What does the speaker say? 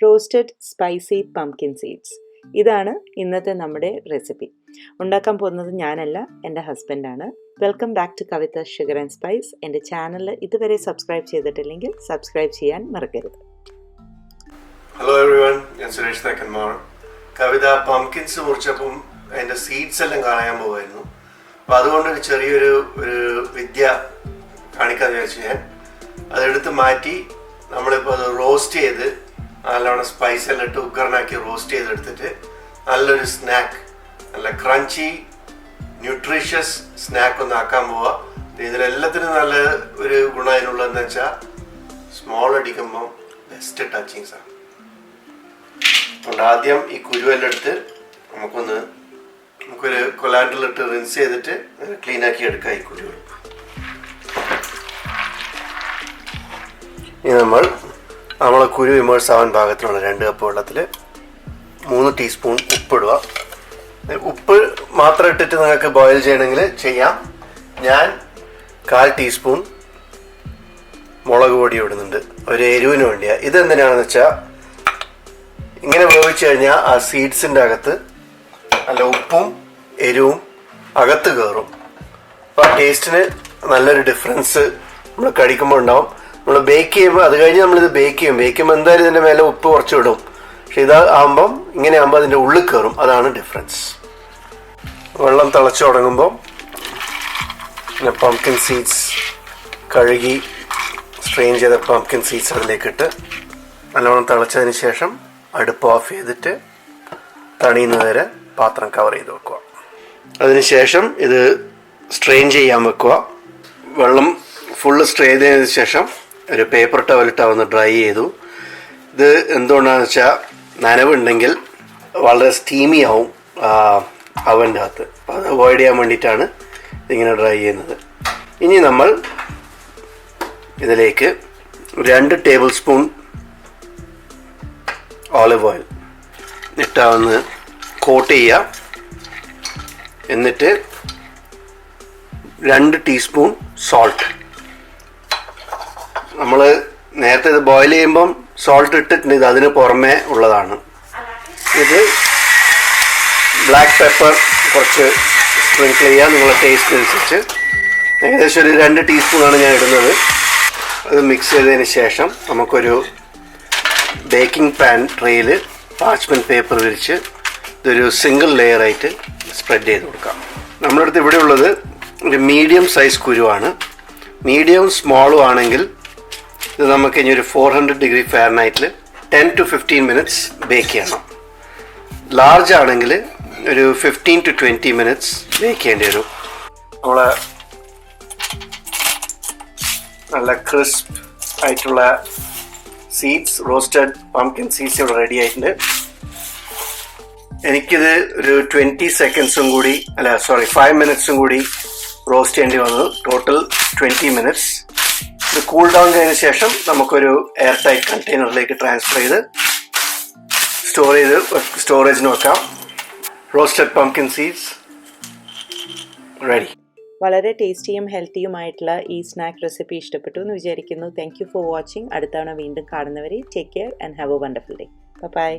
Roasted spicy pumpkin seeds. ഇതാണ് ഇന്നത്തെ നമ്മുടെ റെസിപ്പി. ഉണ്ടാക്കാൻ പോകുന്നത് ഞാനല്ല, എൻ്റെ ഹസ്ബൻഡാണ്. Welcome back to Kavitha sugar and spice. എൻ്റെ ചാനൽ ഇതുവരെ സബ്സ്ക്രൈബ് ചെയ്തിട്ടില്ലെങ്കിൽ സബ്സ്ക്രൈബ് ചെയ്യാൻ മറക്കരുത്. ഹലോ എവരിവൺ, ഞാൻ സുരേഷ് തേക്കന്മാർ. കവിത പംകിൻസ് മുറിച്ചപ്പം അതിൻ്റെ സീഡ്സ് എല്ലാം കളയാൻ പോകുമായിരുന്നു. അപ്പോൾ അതുകൊണ്ട് ചെറിയൊരു വിദ്യ കാണിക്കാമെന്ന് വിചാരിച്ചു. ഞാൻ അതെടുത്ത് മാറ്റി നമ്മളിപ്പോൾ അത് റോസ്റ്റ് ചെയ്ത് നല്ലവണ്ണം സ്പൈസ് എല്ലാം ഇട്ട് കുക്കറിനാക്കി റോസ്റ്റ് ചെയ്തെടുത്തിട്ട് നല്ലൊരു സ്നാക്ക്, നല്ല ക്രഞ്ചി ന്യൂട്രീഷ്യസ് സ്നാക്ക് ഒന്ന് ആക്കാൻ പോവുക. ഇതിലെല്ലാത്തിനും നല്ല ഒരു ഗുണം അതിനുള്ളതെന്ന് വെച്ചാൽ സ്മോൾ അടിക്കുമ്പം ബെസ്റ്റ് ടച്ചിങ്സ് ആണ്. അതുകൊണ്ട് ആദ്യം ഈ കുരുവെല്ലാം എടുത്ത് നമുക്കൊരു കൊലാൻഡറിലിട്ട് റിൻസ് ചെയ്തിട്ട് ക്ലീൻ ആക്കി എടുക്കാം ഈ കുരുവ്. ഇനി നമ്മളെ കുരു ഇമേഴ്സ് ആവാൻ പാകത്തിനുള്ള 2 കപ്പ് വെള്ളത്തിൽ 3 ടീസ്പൂൺ ഉപ്പിടുക. ഉപ്പ് മാത്രം ഇട്ടിട്ട് നിങ്ങൾക്ക് ബോയിൽ ചെയ്യണമെങ്കിൽ ചെയ്യാം. ഞാൻ 1/4 ടീസ്പൂൺ മുളക് പൊടി ഇടുന്നുണ്ട്, ഒരു എരിവിന് വേണ്ടിയാണ്. ഇതെന്തിനാണെന്ന് വെച്ചാൽ ഇങ്ങനെ വേവിച്ച് കഴിഞ്ഞാൽ ആ സീഡ്സിൻ്റെ അകത്ത് നല്ല ഉപ്പും എരിവും അകത്ത് കയറും. അപ്പോൾ ആ ടേസ്റ്റിന് നല്ലൊരു ഡിഫറൻസ് നമ്മൾ കഴിക്കുമ്പോൾ ഉണ്ടാവും. നമ്മൾ ബേക്ക് ചെയ്യുമ്പോൾ അത് കഴിഞ്ഞ് നമ്മളിത് ബേക്ക് ചെയ്യുമ്പോൾ എന്തായാലും ഇതിൻ്റെ മേലെ ഉപ്പ് കുറച്ച് ഇടും. പക്ഷെ ഇതാകുമ്പം ഇങ്ങനെ ആകുമ്പോൾ അതിൻ്റെ ഉള്ളിൽ കയറും. അതാണ് ഡിഫറൻസ്. വെള്ളം തിളച്ച് തുടങ്ങുമ്പം പിന്നെ പംകിൻ സീഡ്സ് കഴുകി സ്ട്രെയിൻ ചെയ്ത പംകിൻ സീഡ്സ് അതിലേക്കിട്ട് നല്ലവണ്ണം തിളച്ചതിന് ശേഷം അടുപ്പ് ഓഫ് ചെയ്തിട്ട് തണിയുന്നത് വരെ പാത്രം കവർ ചെയ്ത് വെക്കുക. അതിനുശേഷം ഇത് സ്ട്രെയിൻ ചെയ്യാൻ വെക്കുക. വെള്ളം ഫുള്ള് സ്ട്രെയിൻ ചെയ്തതിന് ശേഷം ഒരു പേപ്പർ ടവലിട്ട് ഒന്ന് ഡ്രൈ ചെയ്തു. ഇത് എന്തുകൊണ്ടാണെന്ന് വെച്ചാൽ നനവുണ്ടെങ്കിൽ വളരെ സ്റ്റീമി ആവും അവൻ്റെ അകത്ത്. അപ്പോൾ അത് അവോയ്ഡ് ചെയ്യാൻ വേണ്ടിയിട്ടാണ് ഇതിങ്ങനെ ഡ്രൈ ചെയ്യുന്നത്. ഇനി നമ്മൾ ഇതിലേക്ക് 2 ടേബിൾ സ്പൂൺ ഓലിവ് ഓയിൽ ഇട്ടാന്ന് കോട്ട് ചെയ്യുക. എന്നിട്ട് 2 ടീസ്പൂൺ സോൾട്ട്. നമ്മൾ നേരത്തെ ഇത് ബോയിൽ ചെയ്യുമ്പം സോൾട്ട് ഇട്ടിട്ടുണ്ട്, ഇത് അതിന് പുറമേ ഉള്ളതാണ്. ഇത് ബ്ലാക്ക് പെപ്പർ കുറച്ച് സ്പ്രിങ്കിൾ ചെയ്യുക നിങ്ങളുടെ ടേസ്റ്റിനനുസരിച്ച്. ഏകദേശം ഒരു 2 ടീസ്പൂണാണ് ഞാൻ ഇടുന്നത്. അത് മിക്സ് ചെയ്തതിന് ശേഷം നമുക്കൊരു ബേക്കിംഗ് പാൻ ട്രേയിൽ പാർച്ച്മെൻറ്റ് പേപ്പർ വിരിച്ച് ഇതൊരു സിംഗിൾ ലെയറായിട്ട് സ്പ്രെഡ് ചെയ്ത് കൊടുക്കാം. നമ്മുടെ അടുത്ത് ഇവിടെ ഉള്ളത് ഒരു മീഡിയം സൈസ് കുരുവാണ്. മീഡിയം സ്മോളും ആണെങ്കിൽ ഇത് നമുക്ക് ഇനി ഒരു 400 ഡിഗ്രി ഫാരൻഹൈറ്റിൽ 10 to 15 മിനിറ്റ്സ് ബേക്ക് ചെയ്യണം. ലാർജ് ആണെങ്കിൽ ഒരു 15 to 20 മിനിറ്റ്സ് ബേക്ക് ചെയ്യേണ്ടി വരും. നമ്മളെ നല്ല ക്രിസ്പ് ആയിട്ടുള്ള സീഡ്സ്, റോസ്റ്റഡ് പംകിൻ സീഡ്സ് ഇവിടെ റെഡി ആയിട്ടുണ്ട്. എനിക്കിത് ഒരു 20 സെക്കൻഡ്സും കൂടി 5 മിനിറ്റ്സും കൂടി റോസ്റ്റ് ചെയ്യേണ്ടി വന്നു. Total 20 minutes. ഇത് കൂൾ ഡൗൺ ചെയ്തതിന് ശേഷം നമുക്കൊരു എയർ ടൈറ്റ് കണ്ടെയ്നറിലേക്ക് ട്രാൻസ്ഫർ ചെയ്ത് സ്റ്റോറേജിന് വെക്കാം. Roasted pumpkin seeds ready. വളരെ ടേസ്റ്റിയും ഹെൽത്തിയുമായിട്ടുള്ള ഈ സ്നാക്ക് റെസിപ്പി ഇഷ്ടപ്പെട്ടു എന്ന് വിചാരിക്കുന്നു. Thank you for watching. അടുത്ത തവണ വീണ്ടും കാണുന്നവരെ take care and have a wonderful day. By.